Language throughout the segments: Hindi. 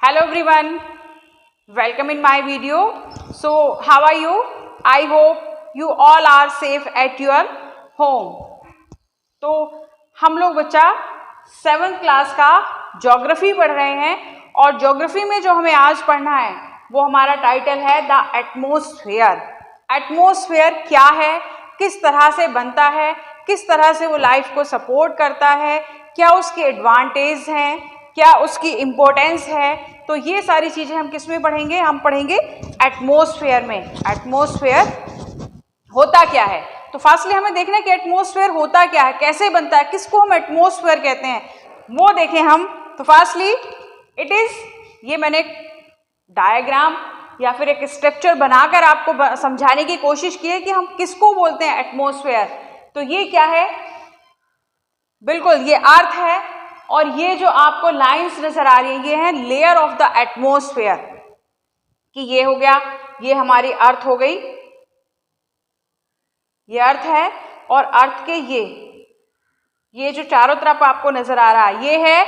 Hello everyone, welcome in my video. So how are you? I hope you all are safe at your home. तो हम लोग बच्चा 7th क्लास का ज्योग्राफी पढ़ रहे हैं और ज्योग्राफी में जो हमें आज पढ़ना है वो हमारा टाइटल है द एटमॉस्फेयर। एटमॉस्फेयर क्या है, किस तरह से बनता है, किस तरह से वो लाइफ को सपोर्ट करता है, क्या उसके एडवांटेज हैं, क्या उसकी इम्पोर्टेंस है। तो ये सारी चीज़ें हम किस में पढ़ेंगे? हम पढ़ेंगे एटमॉस्फेयर में। एटमॉस्फेयर होता क्या है, तो फास्टली हमें देखना है कि एटमॉस्फेयर होता क्या है, कैसे बनता है, किसको हम एटमॉस्फेयर कहते हैं वो देखें हम। तो फास्टली इट इज़, ये मैंने एक डायग्राम या फिर एक स्ट्रक्चर बनाकर आपको समझाने की कोशिश की है कि हम किसको बोलते हैं एटमॉस्फेयर। तो ये क्या है, बिल्कुल ये अर्थ है और ये जो आपको लाइंस नजर आ रही हैं ये है लेयर ऑफ द एटमॉस्फेयर। कि ये हो गया, ये हमारी अर्थ हो गई, ये अर्थ है और अर्थ के ये जो चारों तरफ आपको नजर आ रहा है ये है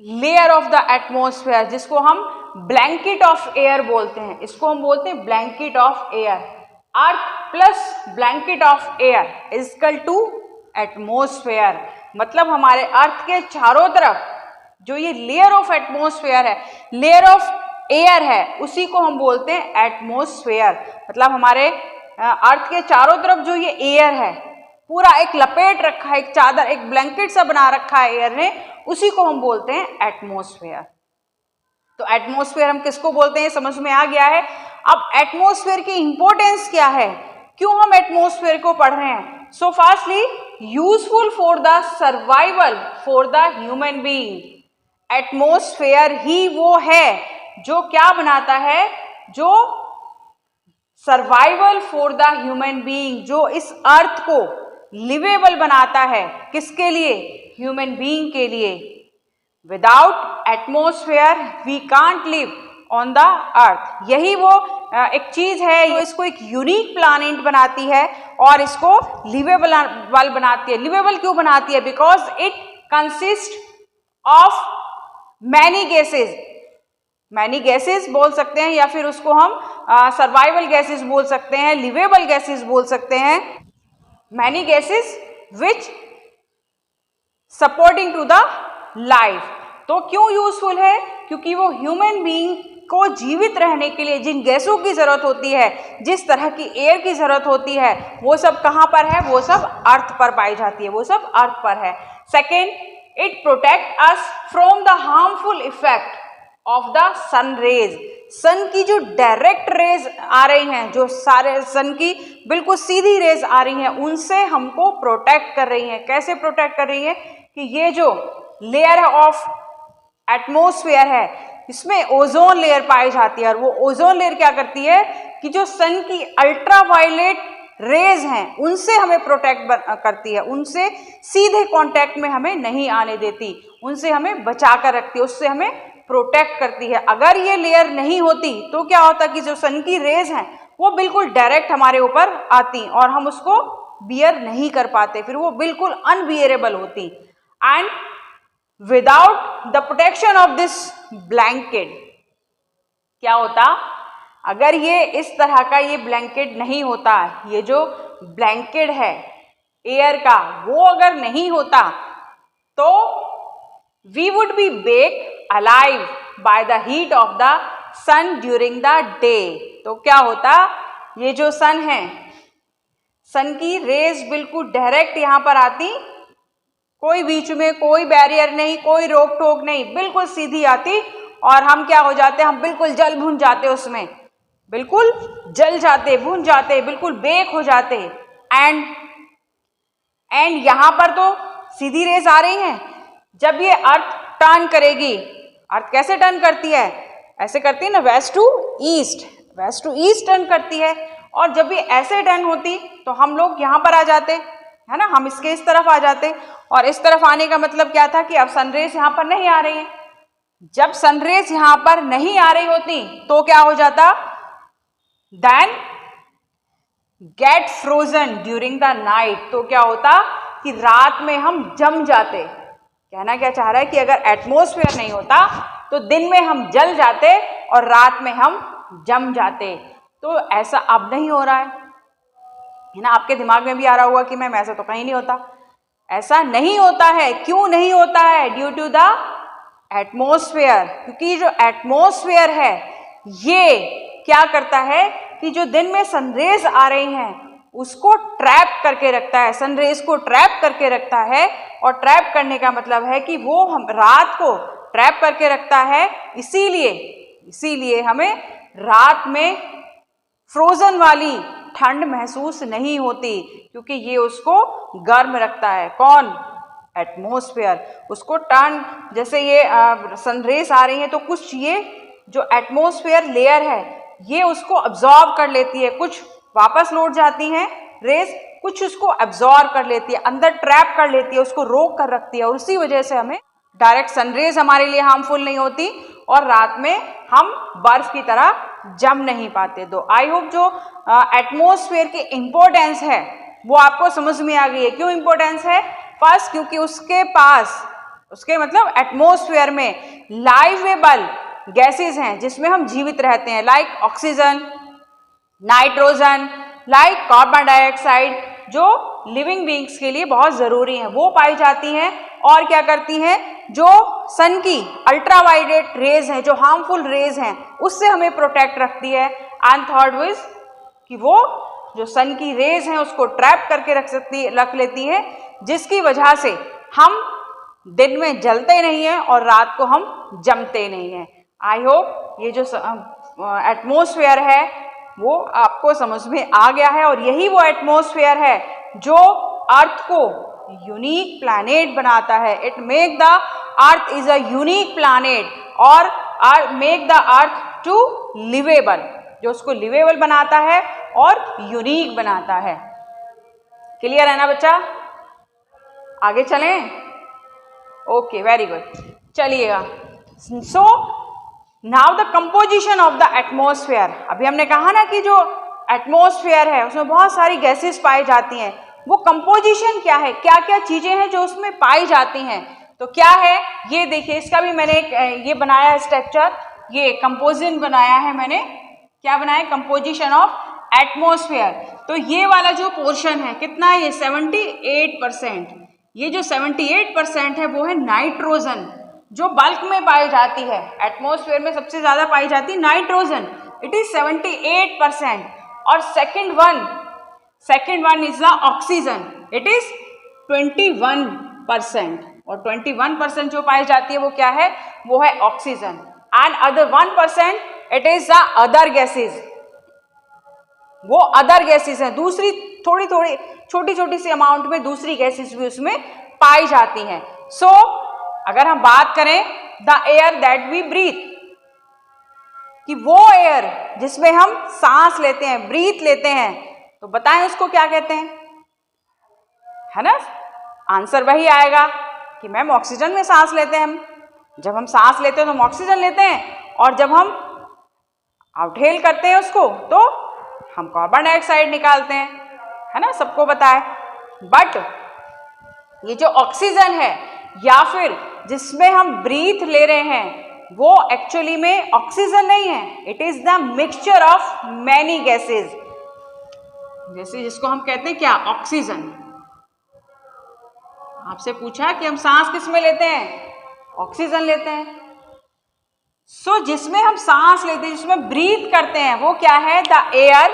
लेयर ऑफ द एटमॉस्फेयर, जिसको हम ब्लैंकेट ऑफ एयर बोलते हैं। इसको हम बोलते हैं blanket of air. Earth plus blanket of air is equal to atmosphere. मतलब हमारे अर्थ के चारों तरफ जो ये लेयर ऑफ एटमॉस्फेयर है, लेयर ऑफ एयर है, उसी को हम बोलते हैं एटमॉस्फेयर। मतलब हमारे अर्थ के चारों तरफ जो ये एयर है पूरा एक लपेट रखा है, एक चादर, एक ब्लैंकेट सा बना रखा है एयर ने, उसी को हम बोलते हैं एटमॉस्फेयर। तो एटमॉस्फेयर हम किसको बोलते हैं समझ में आ गया है। अब एटमॉस्फेयर की इंपॉर्टेंस क्या है, क्यों हम एटमॉस्फेयर को पढ़ रहे हैं। So fastly useful for the survival for the human being. Atmosphere ही वो है जो क्या बनाता है, जो survival for the human being, जो इस अर्थ को लिवेबल बनाता है। किसके लिए? ह्यूमन बीइंग के लिए। Without atmosphere we can't live on the earth. यही वो एक चीज है जो इसको एक यूनिक प्लैनेट बनाती है और इसको लिवेबल बनाती है। लिवेबल क्यों बनाती है? Because it consist of many gases. Many gases बोल सकते हैं या फिर उसको हम सर्वाइवल गैसेज बोल सकते हैं, लिवेबल गैसेज बोल सकते हैं। Many gases which supporting to the life. तो क्यों यूजफुल है? क्योंकि वो ह्यूमन बीइंग को जीवित रहने के लिए जिन गैसों की जरूरत होती है, जिस तरह की एयर की जरूरत होती है, वो सब कहाँ पर है? वो सब अर्थ पर पाई जाती है, वो सब अर्थ पर है। Second, it protect us from the harmful effect of the sun rays. Sun की जो डायरेक्ट रेज आ रही हैं, जो सारे सन की बिल्कुल सीधी रेज आ रही हैं, उनसे हमको प्रोटेक्ट कर रही हैं। कैसे प्रोटेक्ट कर रही है? कि ये जो लेयर ऑफ एटमॉस्फेयर है इसमें ओजोन लेयर पाई जाती है और वो ओजोन लेयर क्या करती है कि जो सन की अल्ट्रावायलेट रेज हैं उनसे हमें प्रोटेक्ट करती है, उनसे सीधे कांटेक्ट में हमें नहीं आने देती, उनसे हमें बचा कर रखती है, उससे हमें प्रोटेक्ट करती है। अगर ये लेयर नहीं होती तो क्या होता कि जो सन की रेज हैं वो बिल्कुल डायरेक्ट हमारे ऊपर आती और हम उसको बियर नहीं कर पाते, फिर वो बिल्कुल अनबियरेबल होती। And without the protection of this blanket क्या होता, अगर ये इस तरह का ये ब्लैंकेट नहीं होता, ये जो ब्लैंकेट है एयर का वो अगर नहीं होता तो we would be bake alive by the heat of the sun during the day. तो क्या होता, ये जो सन है, सन की रेज बिल्कुल डायरेक्ट यहाँ पर आती, कोई बीच में कोई बैरियर नहीं, कोई रोक टोक नहीं, बिल्कुल सीधी आती और हम क्या हो जाते, हम बिल्कुल जल भुन जाते, उसमें बिल्कुल जल जाते, भुन जाते, बिल्कुल बेक हो जाते। एंड यहाँ पर तो सीधी रेस आ रही हैं, जब ये अर्थ टर्न करेगी, अर्थ कैसे टर्न करती है? ऐसे करती है ना, west to east, west to east turn करती है। और जब ये ऐसे टर्न होती तो हम लोग यहाँ पर आ जाते, है ना, हम इसके इस तरफ आ जाते और इस तरफ आने का मतलब क्या था कि अब सनरेज यहाँ पर नहीं आ रही है। जब सनरेज यहाँ पर नहीं आ रही होती तो क्या हो जाता, then get frozen during the night. तो क्या होता कि रात में हम जम जाते। कहना क्या चाह रहा है कि अगर एटमॉस्फेयर नहीं होता तो दिन में हम जल जाते और रात में हम जम जाते। तो ऐसा अब नहीं हो रहा है ना। आपके दिमाग में भी आ रहा होगा कि मैम ऐसा तो कहीं नहीं होता। ऐसा नहीं होता है। क्यों नहीं होता है? Due to the atmosphere. क्योंकि जो एटमॉस्फेयर है ये क्या करता है कि जो दिन में सनरेज आ रही हैं उसको ट्रैप करके रखता है, सनरेज को ट्रैप करके रखता है। और ट्रैप करने का मतलब है कि वो हम रात को ट्रैप करके रखता है। इसीलिए हमें रात में फ्रोजन वाली ठंड महसूस नहीं होती, क्योंकि ये उसको गर्म रखता है। कौन? एटमॉस्फेयर। उसको टर्न, जैसे ये सनरेज आ रही है तो कुछ ये जो एटमॉस्फेयर लेयर है ये उसको अब्जॉर्ब कर लेती है, कुछ वापस लौट जाती हैं रेज, कुछ उसको एब्जॉर्ब कर लेती है, अंदर ट्रैप कर लेती है, उसको रोक कर रखती है। और उसी वजह से हमें डायरेक्ट सनरेज हमारे लिए हार्मफुल नहीं होती और रात में हम बर्फ की तरह जम नहीं पाते। तो आई होप जो एटमॉस्फेयर की इम्पोर्टेंस है वो आपको समझ में आ गई है। क्यों इम्पोर्टेंस है? फर्स्ट, क्योंकि उसके मतलब एटमॉस्फेयर में लाइवेबल गैसेस हैं जिसमें हम जीवित रहते हैं, like oxygen, nitrogen, like carbon dioxide, जो लिविंग बींग्स के लिए बहुत ज़रूरी हैं, वो पाई जाती हैं। और क्या करती हैं? जो सन की अल्ट्रावायलेट रेज हैं, जो हार्मफुल रेज हैं, उससे हमें प्रोटेक्ट रखती है। एंड थर्ड विज कि वो जो सन की रेज हैं उसको ट्रैप करके रख लेती है, जिसकी वजह से हम दिन में जलते नहीं हैं और रात को हम जमते नहीं हैं। आई होप ये जो एटमॉस्फेयर है वो आपको समझ में आ गया है। और यही वो एटमॉस्फेयर है जो अर्थ को यूनिक प्लैनेट बनाता है। It make the earth is a unique planet और make the earth to livable, जो उसको लिवेबल बनाता है और यूनिक बनाता है। क्लियर है ना बच्चा? आगे चलें? Okay, very good. चलिएगा। So now the composition of the atmosphere. अभी हमने कहा ना कि जो एटमॉस्फेयर है उसमें बहुत सारी गैसेस पाई जाती हैं। वो कंपोजिशन क्या है, क्या क्या चीजें हैं जो उसमें पाई जाती हैं, तो क्या है ये देखिए। इसका भी मैंने एक ये बनाया है स्ट्रक्चर, ये कंपोजिशन बनाया है मैंने। क्या बनाया? Composition of atmosphere. तो ये वाला जो पोर्शन है कितना है? ये 78%। ये जो 78% है वो है नाइट्रोजन, जो बल्क में पाई जाती है। एटमॉस्फेयर में सबसे ज्यादा पाई जाती है नाइट्रोजन, इट इज 78%। और second one is the oxygen, it is 21%। और 21% जो पाई जाती है वो क्या है? वो है oxygen. And other 1% it is the other gases. वो अदर गैसेज हैं, दूसरी थोड़ी छोटी सी अमाउंट में दूसरी गैसेज भी उसमें पाई जाती हैं। सो अगर हम बात करें the air that we breathe, कि वो एयर जिसमें हम सांस लेते हैं, ब्रीथ लेते हैं, तो बताएं उसको क्या कहते हैं? है ना? आंसर वही आएगा कि मैम ऑक्सीजन में सांस लेते हैं हम। जब हम सांस लेते हैं तो हम ऑक्सीजन लेते हैं, और जब हम आउटहेल करते हैं उसको तो हम कार्बन डाइऑक्साइड निकालते हैं, है ना? सबको पता है। बट ये जो ऑक्सीजन है या फिर जिसमें हम ब्रीथ ले रहे हैं वो एक्चुअली में ऑक्सीजन नहीं है, it is the mixture of many gases. जैसे जिसको हम कहते हैं क्या? ऑक्सीजन। आपसे पूछा कि हम सांस किस में लेते हैं? ऑक्सीजन लेते हैं। सो जिसमें हम सांस लेते हैं, जिसमें ब्रीथ करते हैं, वो क्या है? The air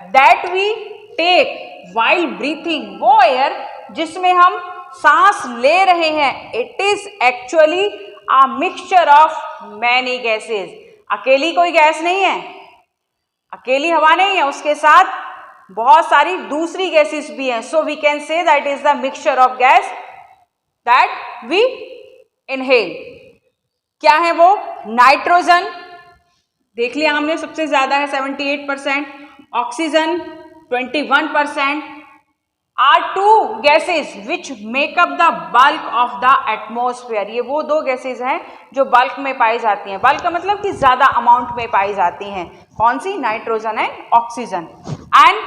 that we take while breathing. वो एयर जिसमें हम सांस ले रहे हैं, it is actually a mixture of many gases. अकेली कोई गैस नहीं है, अकेली हवा नहीं है, उसके साथ बहुत सारी दूसरी गैसेस भी हैं। So we can say that is the mixture of gas that we inhale. क्या है वो? नाइट्रोजन, देख लिया हमने, सबसे ज्यादा है 78%। Oxygen 21%। Are two gases which make up the bulk of the atmosphere. ये वो दो गैसेज हैं जो बल्क में पाई जाती हैं। बल्क का मतलब कि ज्यादा अमाउंट में पाई जाती हैं। कौन सी? Nitrogen and oxygen. And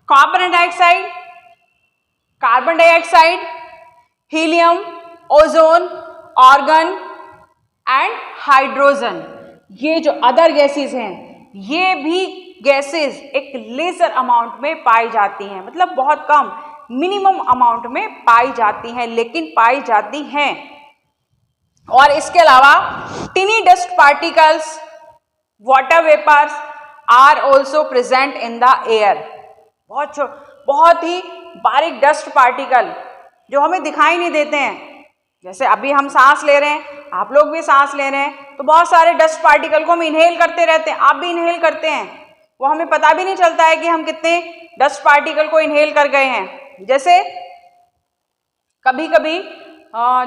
carbon dioxide, helium, ozone, argon and hydrogen. ये जो अदर गैसेस हैं, ये भी गैसेस एक लेसर अमाउंट में पाई जाती हैं, मतलब बहुत कम मिनिमम अमाउंट में पाई जाती हैं, लेकिन पाई जाती हैं। और इसके अलावा tiny dust particles, water vapours are also present in the air. बहुत ही बारीक डस्ट पार्टिकल जो हमें दिखाई नहीं देते हैं, जैसे अभी हम सांस ले रहे हैं, आप लोग भी सांस ले रहे हैं, तो बहुत सारे डस्ट पार्टिकल को हम इनहेल करते रहते हैं, आप भी इनहेल करते हैं, वो हमें पता भी नहीं चलता है कि हम कितने डस्ट पार्टिकल को इनहेल कर गए हैं। जैसे कभी कभी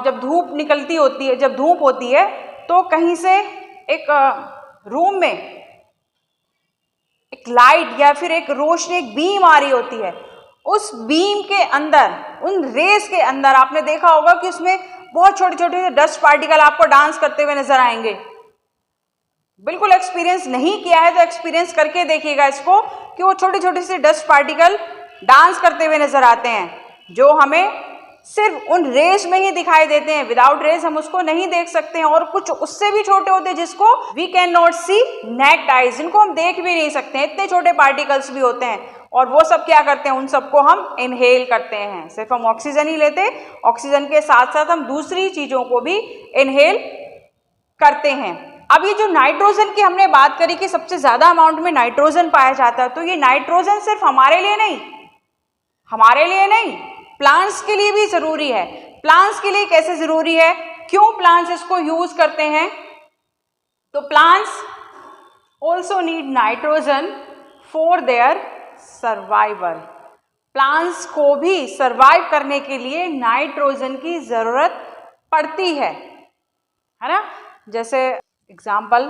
जब धूप निकलती होती है, जब धूप होती है, तो कहीं से एक रूम में एक लाइट या फिर एक रोशनी, एक बीम आ रही होती है, उस बीम के अंदर, उन रेस के अंदर आपने देखा होगा कि उसमें बहुत छोटे छोटे डस्ट पार्टिकल आपको डांस करते हुए नजर आएंगे। बिल्कुल एक्सपीरियंस नहीं किया है तो एक्सपीरियंस करके देखिएगा इसको, कि वो छोटे छोटे से डस्ट पार्टिकल डांस करते हुए नजर आते हैं, जो हमें सिर्फ उन रेस में ही दिखाई देते हैं। विदाउट रेस हम उसको नहीं देख सकते हैं, और कुछ उससे भी छोटे होते हैं जिसको we can not see naked eyes, जिनको हम देख भी नहीं सकते हैं, इतने छोटे पार्टिकल्स भी होते हैं। और वो सब क्या करते हैं, उन सबको हम इनहेल करते हैं। सिर्फ हम ऑक्सीजन ही लेते, ऑक्सीजन के साथ साथ हम दूसरी चीजों को भी इनहेल करते हैं। अब ये जो नाइट्रोजन की हमने बात करी कि सबसे ज्यादा अमाउंट में नाइट्रोजन पाया जाता है, तो ये नाइट्रोजन सिर्फ हमारे लिए नहीं, प्लांट्स के लिए भी जरूरी है। प्लांट्स के लिए कैसे जरूरी है, क्यों प्लांट्स इसको यूज करते हैं? तो plants also need nitrogen for their survival. Plants को भी सर्वाइव करने के लिए नाइट्रोजन की जरूरत पड़ती है ना। जैसे एग्जाम्पल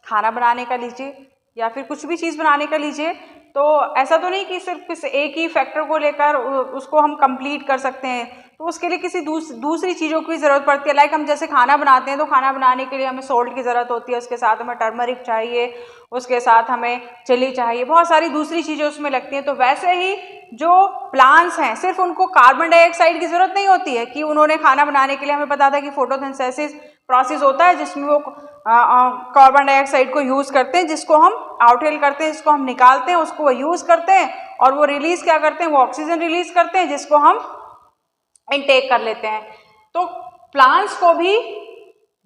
खाना बनाने का लीजिए, या फिर कुछ भी चीज़ बनाने का लीजिए, तो ऐसा तो नहीं कि सिर्फ इस एक ही फैक्टर को लेकर उसको हम कंप्लीट कर सकते हैं, तो उसके लिए किसी दूसरी चीज़ों की ज़रूरत पड़ती है। लाइक हम जैसे खाना बनाते हैं, तो खाना बनाने के लिए हमें सोल्ट की ज़रूरत होती है, उसके साथ हमें टर्मरिक चाहिए, उसके साथ हमें चिली चाहिए, बहुत सारी दूसरी चीज़ें उसमें लगती हैं। तो वैसे ही जो प्लांट्स हैं, सिर्फ उनको कार्बन डाइऑक्साइड की ज़रूरत नहीं होती है कि उन्होंने खाना बनाने के लिए, हमें पता था कि फोटोसिंथेसिस प्रोसेस होता है जिसमें वो कार्बन डाइऑक्साइड को यूज़ करते हैं, जिसको हम आउटहेल करते हैं, जिसको हम निकालते हैं, उसको वो यूज़ करते हैं, और वो रिलीज क्या करते हैं, वो ऑक्सीजन रिलीज करते हैं, जिसको हम इनटेक कर लेते हैं। तो प्लांट्स को भी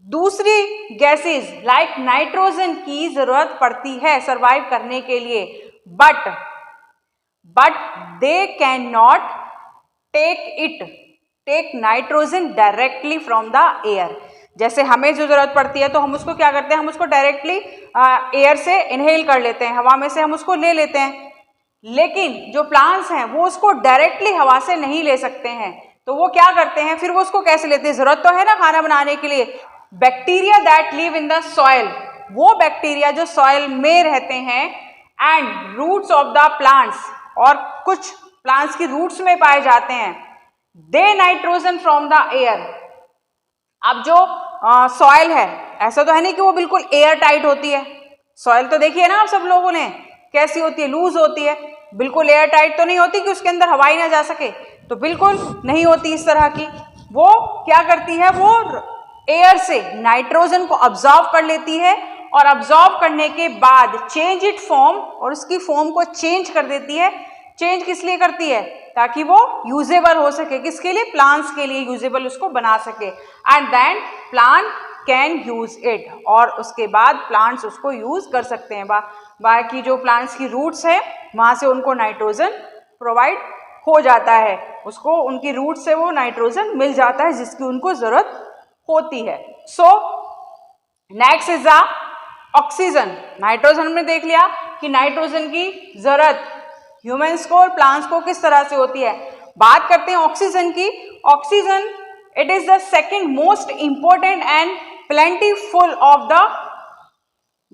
दूसरी गैसेस लाइक नाइट्रोजन की जरूरत पड़ती है सर्वाइव करने के लिए, but they can not take nitrogen directly from the air. जैसे हमें जो जरूरत पड़ती है, तो हम उसको क्या करते हैं, हम उसको डायरेक्टली एयर से इनहेल कर लेते हैं, हवा में से हम उसको ले लेते हैं। लेकिन जो प्लांट्स हैं वो उसको डायरेक्टली हवा से नहीं ले सकते हैं, तो वो क्या करते हैं, फिर वो उसको कैसे लेते हैं, जरूरत तो है ना खाना बनाने के लिए। Bacteria that live in the soil, वो बैक्टीरिया जो सॉइल में रहते हैं, and roots of the plants, और कुछ प्लांट्स की रूट्स में पाए जाते हैं, they nitrogen from the air. अब जो सॉइल है, ऐसा तो है नहीं कि वो बिल्कुल एयर टाइट होती है। सॉइल तो देखिए ना आप सब लोगों ने कैसी होती है, लूज होती है, बिल्कुल एयर टाइट तो नहीं होती कि उसके अंदर हवा ही ना जा सके, तो बिल्कुल नहीं होती इस तरह की। वो क्या करती है, वो एयर से नाइट्रोजन को अब्जॉर्ब कर लेती है, और अब्जॉर्ब करने के बाद चेंज इट फॉर्म, और उसकी फॉर्म को चेंज कर देती है। चेंज किस लिए करती है, ताकि वो यूजेबल हो सके, किसके लिए, प्लांट्स के लिए यूजेबल उसको बना सके, and then plant can use it, और उसके बाद प्लांट्स उसको यूज कर सकते हैं। बाकी जो प्लांट्स की रूट्स है, वहां से उनको नाइट्रोजन प्रोवाइड हो जाता है, उसको उनकी रूट से वो नाइट्रोजन मिल जाता है जिसकी उनको जरूरत होती है। So next is the oxygen. Nitrogen हमने देख लिया कि नाइट्रोजन की जरूरत ह्यूमंस को और प्लांट्स को किस तरह से होती है। बात करते हैं ऑक्सीजन की। Oxygen it is the second most important and plentiful of the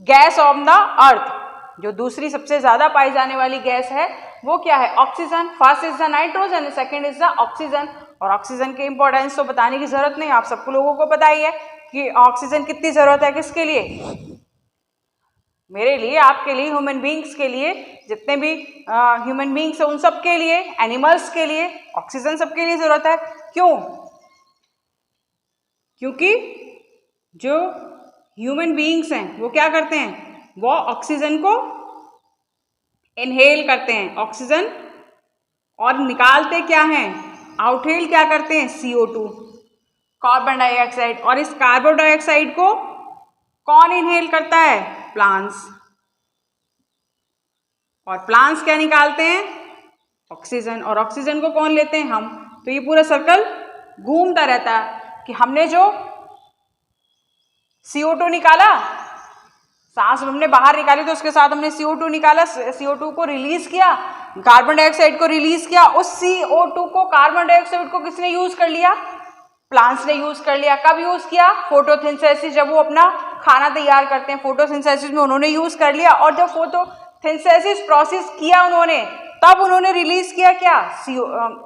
gas off the earth. जो दूसरी सबसे ज्यादा पाई जाने वाली गैस है वो क्या है, oxygen. First is the nitrogen, second is the oxygen. और ऑक्सीजन की इंपॉर्टेंस तो बताने की जरूरत नहीं, आप सबको लोगों को पता ही है कि ऑक्सीजन कितनी जरूरत है, किसके लिए, मेरे लिए, आपके लिए, ह्यूमन बींग्स के लिए, जितने भी ह्यूमन बींग्स हैं उन सब के लिए, एनिमल्स के लिए ऑक्सीजन सबके लिए जरूरत है। क्यों? क्योंकि जो ह्यूमन बीइंग्स हैं वो क्या करते हैं, वो ऑक्सीजन को इनहेल करते हैं ऑक्सीजन, और निकालते क्या हैं, आउटहेल क्या करते हैं, CO2 कार्बन डाइऑक्साइड। और इस कार्बन डाइऑक्साइड को कौन इनहेल करता है, प्लांट्स। और प्लांट्स क्या निकालते हैं, ऑक्सीजन, और ऑक्सीजन को कौन लेते हैं, हम। तो ये पूरा सर्कल घूमता रहता है कि हमने जो CO2 निकाला, सांस हमने बाहर निकाली तो उसके साथ हमने CO2 निकाला, CO2 को रिलीज किया, कार्बन डाइऑक्साइड को रिलीज किया। उस CO2 को, कार्बन डाइऑक्साइड को किसने यूज कर लिया, प्लांट्स ने यूज कर लिया। कब यूज किया, फोटोसिंथेसिस, जब वो अपना खाना तैयार करते हैं फोटोसिंथेसिस में उन्होंने यूज कर लिया। और जब फोटोसिंथेसिस प्रोसेस किया उन्होंने, तब उन्होंने रिलीज किया क्या,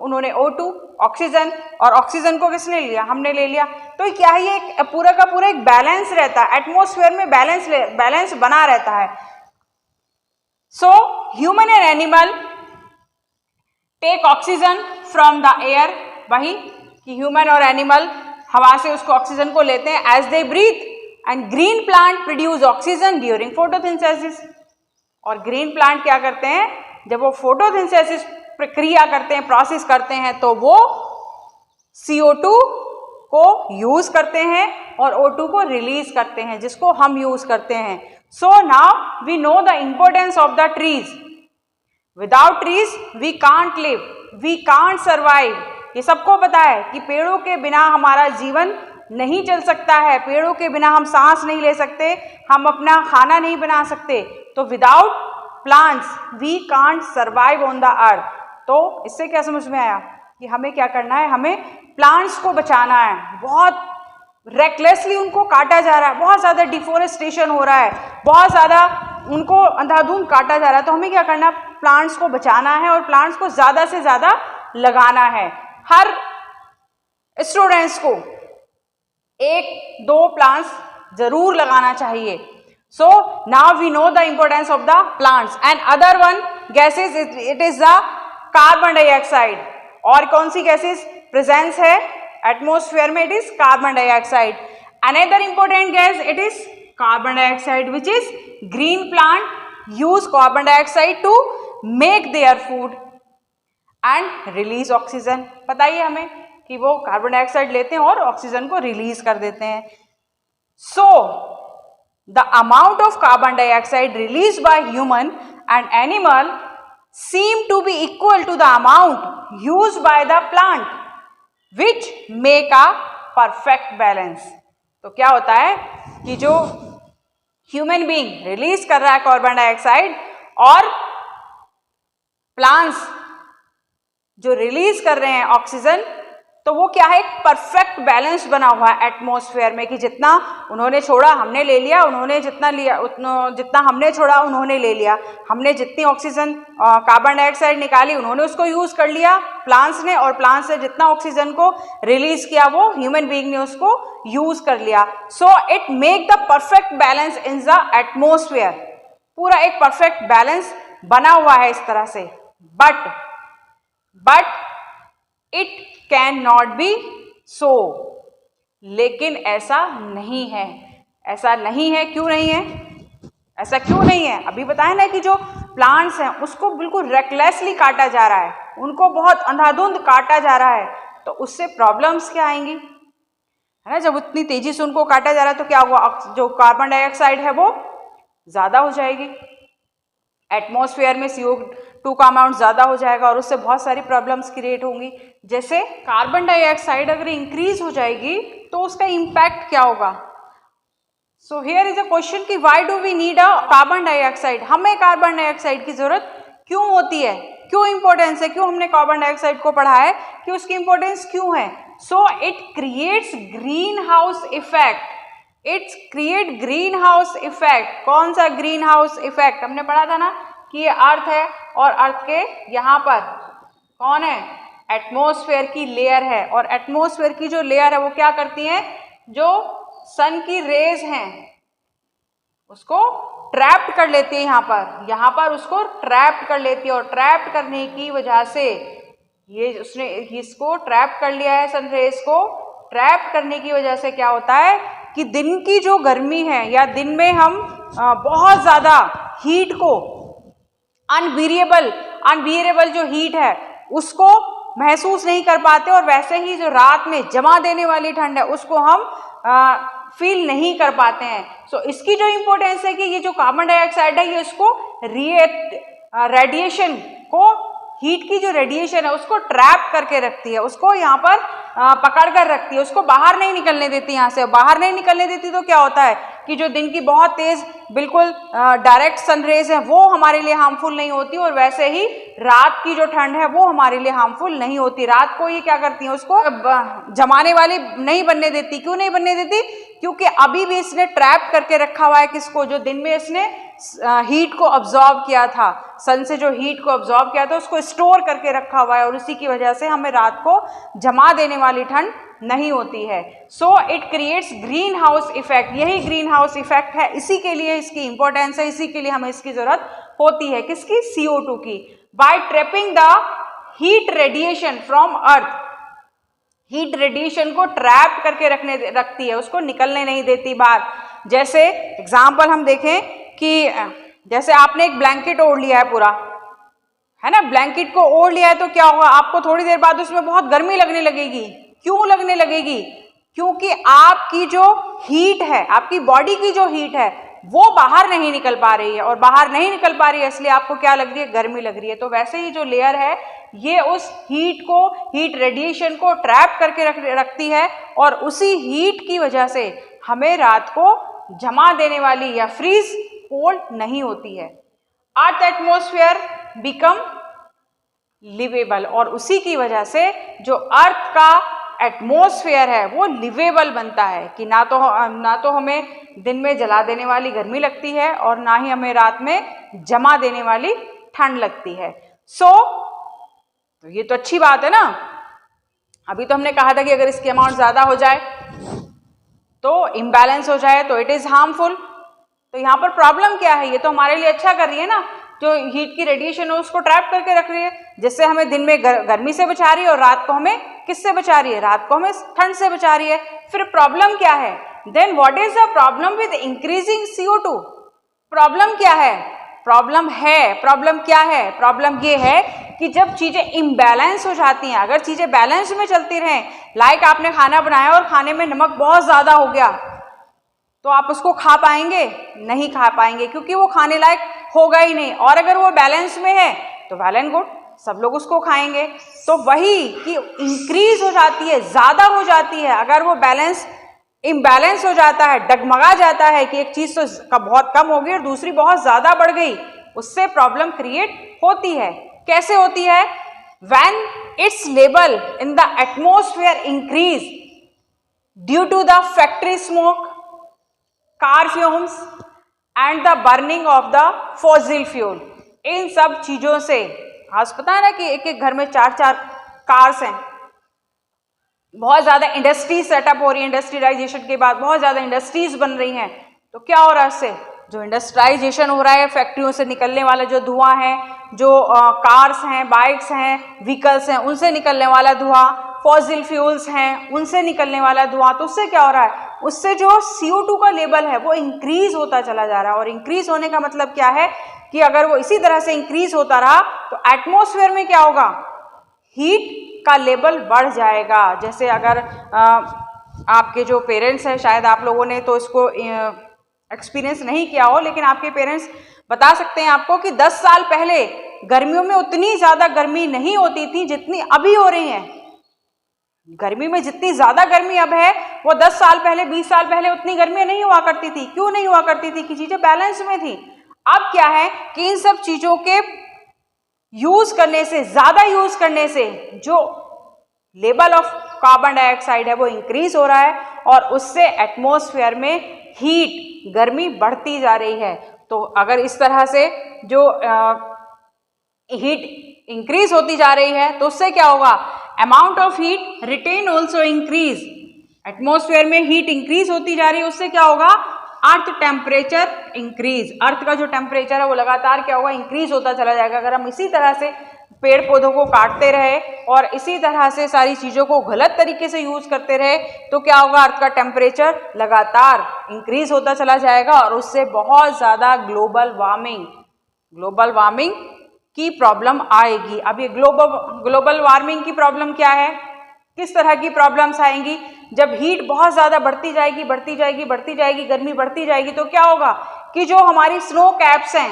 उन्होंने O2 ऑक्सीजन, और ऑक्सीजन को किसने लिया, हमने ले लिया। तो क्या है, ये पूरा का पूरा एक बैलेंस रहता है, एटमॉस्फेयर में बैलेंस बना रहता है। So human and animal take oxygen from the air, वही कि ह्यूमन और एनिमल हवा से उसको ऑक्सीजन को लेते हैं as they breathe, and green plant produce oxygen during photosynthesis. और ग्रीन प्लांट क्या करते हैं, जब वो फोटोसिंथेसिस प्रक्रिया करते हैं, प्रोसेस करते हैं, तो वो CO2 को यूज करते हैं और O2 को रिलीज करते हैं, जिसको हम यूज करते हैं। So now we know the importance of the trees. Without trees we can't live, we can't survive. ये सबको पता है कि पेड़ों के बिना हमारा जीवन नहीं चल सकता है, पेड़ों के बिना हम सांस नहीं ले सकते, हम अपना खाना नहीं बना सकते। तो without plants we can't survive on the earth. तो इससे क्या समझ में आया कि हमें क्या करना है, हमें प्लांट्स को बचाना है। बहुत रेकलेसली उनको काटा जा रहा है, बहुत ज़्यादा डिफोरेस्टेशन हो रहा है, बहुत ज़्यादा उनको अंधाधुंध काटा जा रहा है। तो हमें क्या करना है, प्लांट्स को बचाना है और प्लांट्स को ज़्यादा से ज़्यादा लगाना है। हर स्टूडेंट्स को 1-2 प्लांट्स जरूर लगाना चाहिए। So now we know the importance of the plants. And other one gases, it is the carbon dioxide. और कौन सी गैसेज प्रेजेंस है एटमॉस्फेयर में, it is carbon dioxide. Another important gas, it is carbon dioxide, which is green plant use carbon dioxide to make their food and release oxygen. बताइए हमें कि वो कार्बन डाइऑक्साइड लेते हैं और ऑक्सीजन को रिलीज कर देते हैं। So the amount of carbon dioxide release by human and animal seem to be equal to the amount used by the plant, which make a perfect balance। तो क्या होता है कि जो ह्यूमन बीइंग रिलीज कर रहा है कार्बन डाइऑक्साइड और प्लांट्स जो रिलीज कर रहे हैं ऑक्सीजन, तो वो क्या है, एक परफेक्ट बैलेंस बना हुआ है एटमॉस्फेयर में कि जितना उन्होंने छोड़ा हमने ले लिया, उन्होंने जितना लिया जितना हमने छोड़ा उन्होंने ले लिया। हमने जितनी ऑक्सीजन कार्बन डाइऑक्साइड निकाली उन्होंने उसको यूज़ कर लिया प्लांट्स ने, और प्लांट्स ने जितना ऑक्सीजन को रिलीज किया वो ह्यूमन बीइंग ने उसको यूज़ कर लिया। So it make the perfect balance in the atmosphere. पूरा एक परफेक्ट बैलेंस बना हुआ है इस तरह से। But it can not be so, लेकिन ऐसा नहीं है। ऐसा नहीं है, क्यों नहीं है, ऐसा क्यों नहीं है? अभी बताया ना कि जो प्लांट्स हैं उसको बिल्कुल रेकलेसली काटा जा रहा है, उनको बहुत अंधाधुंध काटा जा रहा है, तो उससे प्रॉब्लम्स क्या आएंगी, है ना। जब उतनी तेजी से उनको काटा जा रहा है तो क्या हुआ, जो कार्बन डाइऑक्साइड है वो ज़्यादा हो जाएगी, एटमॉस्फेयर में CO2 का अमाउंट ज़्यादा हो जाएगा और उससे बहुत सारी प्रॉब्लम्स क्रिएट होंगी। जैसे कार्बन डाइऑक्साइड अगर इंक्रीज हो जाएगी तो उसका इम्पैक्ट क्या होगा। So here is a question कि why do we need a carbon dioxide. हमें कार्बन डाइऑक्साइड की जरूरत क्यों होती है, क्यों इंपॉर्टेंस है, क्यों हमने कार्बन डाइऑक्साइड को पढ़ा है कि उसकी इंपॉर्टेंस क्यों है। So it creates green house effect, it's create green house effect. कौन सा ग्रीन हाउस इफेक्ट, हमने पढ़ा था ना कि ये अर्थ है और अर्थ के यहाँ पर कौन है, एटमॉस्फेयर की लेयर है, और एटमॉस्फेयर की जो लेयर है वो क्या करती है, जो सन की रेज हैं उसको ट्रैप्ड कर लेती है, यहाँ पर उसको ट्रैप्ड कर लेती है, और ट्रैप्ड करने की वजह से ये उसने इसको ट्रैप कर लिया है, सन रेज को ट्रैप करने की वजह से क्या होता है कि दिन की जो गर्मी है या दिन में हम बहुत ज़्यादा हीट को अनबियरेबल जो हीट है उसको महसूस नहीं कर पाते, और वैसे ही जो रात में जमा देने वाली ठंड है उसको हम फील नहीं कर पाते हैं। सो इसकी जो इम्पोर्टेंस है कि ये जो कार्बन डाइऑक्साइड है ये इसको रेडिएशन को, हीट की जो रेडिएशन है उसको ट्रैप करके रखती है, उसको यहाँ पर पकड़ कर रखती है, उसको बाहर नहीं निकलने देती। यहाँ से बाहर नहीं निकलने देती तो क्या होता है कि जो दिन की बहुत तेज बिल्कुल डायरेक्ट सनरेज है वो हमारे लिए हार्मफुल नहीं होती, और वैसे ही रात की जो ठंड है वो हमारे लिए हार्मफुल नहीं होती। रात को ये क्या करती है, उसको जमाने वाली नहीं बनने देती। क्यों नहीं बनने देती? क्योंकि अभी भी इसने ट्रैप करके रखा हुआ है किसको, जो दिन में इसने हीट को ऑब्जॉर्व किया था, सन से जो हीट को ऑब्जॉर्व किया था उसको स्टोर करके रखा हुआ है, और उसी की वजह से हमें रात को जमा देने वाली ठंड नहीं होती है। So it creates green house effect. यही ग्रीन हाउस इफेक्ट है, इसी के लिए इसकी इंपॉर्टेंस है, इसी के लिए हमें इसकी जरूरत होती है। किसकी? CO2 की। By trapping the heat radiation from earth, heat radiation को ट्रैप करके रखती है, उसको निकलने नहीं देती बाहर। जैसे एग्जाम्पल हम देखें कि जैसे आपने एक ब्लैंकेट ओढ़ लिया है पूरा, है ना, ब्लैंकेट को ओढ़ लिया है तो क्या होगा, आपको थोड़ी देर बाद उसमें बहुत गर्मी लगने लगेगी। क्यों लगने लगेगी? क्योंकि आपकी जो हीट है, आपकी बॉडी की जो हीट है वो बाहर नहीं निकल पा रही है, और बाहर नहीं निकल पा रही है इसलिए आपको क्या लग रही है? गर्मी लग रही है। तो वैसे ही जो लेयर है ये उस हीट को, हीट रेडिएशन को ट्रैप करके रखती है, और उसी हीट की वजह से हमें रात को जमा देने वाली या फ्रीज कोल्ड नहीं होती है। अर्थ एटमॉस्फेयर बिकम लिवेबल, और उसी की वजह से जो अर्थ का एटमॉस्फेयर है वो लिवेबल बनता है कि ना तो हमें दिन में जला देने वाली गर्मी लगती है और ना ही हमें रात में जमा देने वाली ठंड लगती है। तो ये तो अच्छी बात है ना। अभी तो हमने कहा था कि अगर इसकी अमाउंट ज़्यादा हो जाए तो इम्बैलेंस हो जाए तो इट इज़ हार्मफुल। तो यहाँ पर प्रॉब्लम क्या है? ये तो हमारे लिए अच्छा कर रही है ना, जो हीट की रेडिएशन है उसको ट्रैप करके रख रही है, जिससे हमें दिन में गर्मी से बचा रही है और रात को हमें किससे बचा रही है? रात को हमें ठंड से बचा रही है। फिर प्रॉब्लम क्या है? Then what is the problem with increasing CO2? Problem क्या है? प्रॉब्लम क्या है? प्रॉब्लम ये है कि जब चीज़ें इम्बैलेंस हो जाती हैं, अगर चीज़ें बैलेंस में चलती रहें, लाइक आपने खाना बनाया और खाने में नमक बहुत ज़्यादा हो गया, तो आप उसको खा पाएंगे? नहीं खा पाएंगे, क्योंकि वो खाने लायक होगा ही नहीं। और अगर वो बैलेंस में है तो वेल एंड गुड, सब लोग उसको खाएंगे। तो वही कि इंक्रीज हो जाती है, ज़्यादा हो जाती है। अगर वो इम्बैलेंस हो जाता है, डगमगा जाता है कि एक चीज़ तो बहुत कम हो गई और दूसरी बहुत ज़्यादा बढ़ गई, उससे प्रॉब्लम क्रिएट होती है। कैसे होती है? When its level in the atmosphere increase due to the factory smoke, car fumes and the burning of the fossil fuel. इन सब चीज़ों से, आज पता है ना कि एक एक घर में 4-4 कार्स हैं, बहुत ज़्यादा इंडस्ट्रीज सेटअप हो रही है, इंडस्ट्रियलाइजेशन के बाद बहुत ज़्यादा इंडस्ट्रीज बन रही हैं। तो क्या हो रहा है इससे? जो इंडस्ट्रियलाइजेशन हो रहा है, फैक्ट्रियों से निकलने वाला जो धुआं है, जो कार्स हैं, बाइक्स हैं, व्हीकल्स हैं, उनसे निकलने वाला धुआं, फॉसिल फ्यूल्स हैं उनसे निकलने वाला धुआं, तो उससे क्या हो रहा है? उससे जो CO2 का लेवल है वो इंक्रीज होता चला जा रहा है। और इंक्रीज होने का मतलब क्या है कि अगर वो इसी तरह से इंक्रीज होता रहा तो एटमॉस्फेयर में क्या होगा? हीट का लेवल बढ़ जाएगा। जैसे अगर आपके जो पेरेंट्स हैं, शायद आप लोगों ने तो इसको एक्सपीरियंस नहीं किया हो, लेकिन आपके पेरेंट्स बता सकते हैं आपको कि 10 साल पहले गर्मियों में उतनी ज़्यादा गर्मी नहीं होती थी जितनी अभी हो रही है। गर्मी में जितनी ज़्यादा गर्मी अब है वो 10 साल पहले, 20 साल पहले उतनी गर्मी नहीं हुआ करती थी। क्यों नहीं हुआ करती थी? कि चीज़ें बैलेंस में थी। अब क्या है कि इन सब चीज़ों के यूज करने से, ज़्यादा यूज करने से जो लेवल ऑफ कार्बन डाइऑक्साइड है वो इंक्रीज हो रहा है, और उससे एटमॉस्फेयर में हीट, गर्मी बढ़ती जा रही है। तो अगर इस तरह से जो हीट इंक्रीज होती जा रही है तो उससे क्या होगा? Amount of heat retain also increase. Atmosphere में हीट इंक्रीज होती जा रही है, उससे क्या होगा? Earth temperature increase. अर्थ का जो टेम्परेचर है वो लगातार क्या होगा? इंक्रीज होता चला जाएगा। अगर हम इसी तरह से पेड़ पौधों को काटते रहे और इसी तरह से सारी चीज़ों को गलत तरीके से यूज़ करते रहे तो क्या होगा, अर्थ का टेम्परेचर लगातार इंक्रीज होता चला जाएगा और उससे बहुत ज़्यादा ग्लोबल वार्मिंग की प्रॉब्लम आएगी। अब ये ग्लोबल वार्मिंग की प्रॉब्लम क्या है, किस तरह की प्रॉब्लम्स आएंगी? जब हीट बहुत ज़्यादा बढ़ती जाएगी, गर्मी बढ़ती जाएगी तो क्या होगा कि जो हमारी स्नो कैप्स हैं,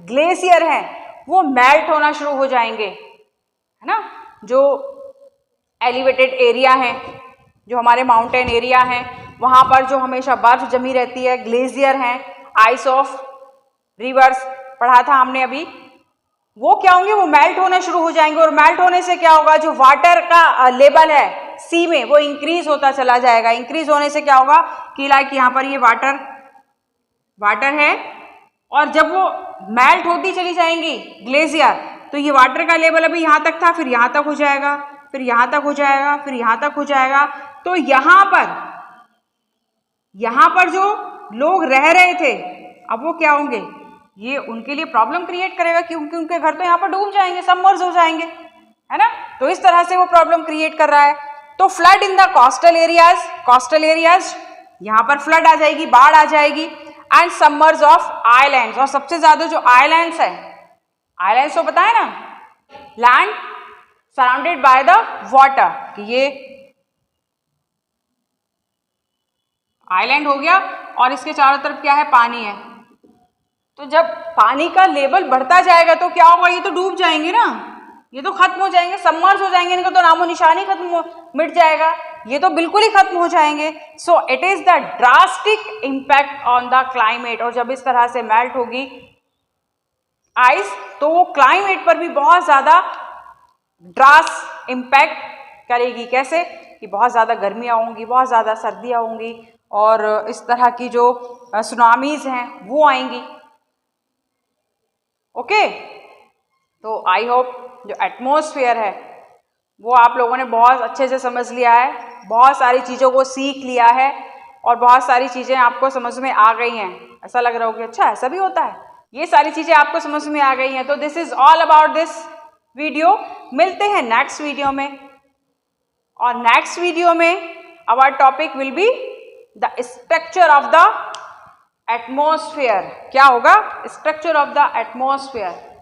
ग्लेशियर हैं, वो मेल्ट होना शुरू हो जाएंगे, है ना। जो एलिवेटेड एरिया है, जो हमारे माउंटेन एरिया हैं, वहाँ पर जो हमेशा बर्फ जमी रहती है, ग्लेशियर हैं, आइस ऑफ रिवर्स पढ़ा था हमने अभी, वो क्या होंगे, वो मेल्ट होना शुरू हो जाएंगे और मेल्ट होने से क्या होगा, जो वाटर का लेवल है सी में वो इंक्रीज होता चला जाएगा। इंक्रीज होने से क्या होगा कि लाइक यहाँ पर ये वाटर है और जब वो मेल्ट होती चली जाएंगी ग्लेशियर तो ये वाटर का लेवल अभी यहाँ तक था, फिर यहाँ तक हो जाएगा, फिर यहाँ तक हो जाएगा, फिर यहाँ तक हो जाएगा। तो यहाँ पर जो लोग रह रहे थे अब वो क्या होंगे, ये उनके लिए प्रॉब्लम क्रिएट करेगा क्योंकि उनके घर तो यहाँ पर डूब जाएंगे, सबमर्ज हो जाएंगे, है ना। तो इस तरह से वो प्रॉब्लम क्रिएट कर रहा है। तो flood in the coastal areas, यहाँ पर फ्लड आ जाएगी, बाढ़ आ जाएगी। एंड सबमर्ज ऑफ आइलैंड्स, और सबसे ज्यादा जो आइलैंड्स है, आइलैंड्स तो पता है ना, land surrounded by the water, ये आइलैंड हो गया और इसके चारों तरफ क्या है, पानी है। तो जब पानी का लेवल बढ़ता जाएगा तो क्या होगा, ये तो डूब जाएंगे ना, ये तो खत्म हो जाएंगे, सबमर्ज हो जाएंगे, इनका तो नामो निशान ही मिट जाएगा, ये तो बिल्कुल ही खत्म हो जाएंगे। So it is the drastic impact on the climate. और जब इस तरह से मेल्ट होगी आइस तो वो क्लाइमेट पर भी बहुत ज्यादा ड्रास इम्पैक्ट करेगी। कैसे कि बहुत ज्यादा गर्मियाँ होंगी, बहुत ज्यादा सर्दियाँ होंगी और इस तरह की जो सुनामीज हैं वो आएंगी। ओके, तो आई होप जो एटमॉस्फेयर है वो आप लोगों ने बहुत अच्छे से समझ लिया है, बहुत सारी चीज़ों को सीख लिया है और बहुत सारी चीज़ें आपको समझ में आ गई हैं। ऐसा लग रहा हो कि अच्छा ऐसा भी होता है, ये सारी चीज़ें आपको समझ में आ गई हैं। तो this is all about this video. मिलते हैं नेक्स्ट वीडियो में, और नेक्स्ट वीडियो में our topic will be the structure of the atmosphere. क्या होगा, structure of the atmosphere.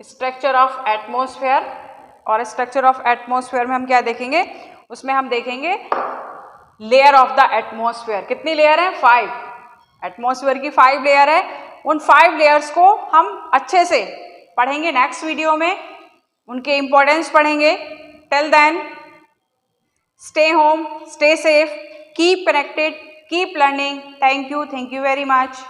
Structure of atmosphere, और स्ट्रक्चर ऑफ एटमॉस्फेयर में हम क्या देखेंगे, उसमें हम देखेंगे लेयर ऑफ द एटमॉस्फेयर। कितनी लेयर है, 5। एटमॉस्फेयर की 5 लेयर है। उन 5 लेयर्स को हम अच्छे से पढ़ेंगे नेक्स्ट वीडियो में, उनके इंपॉर्टेंस पढ़ेंगे। Till then stay home, stay safe, keep connected, keep learning. Thank you very much.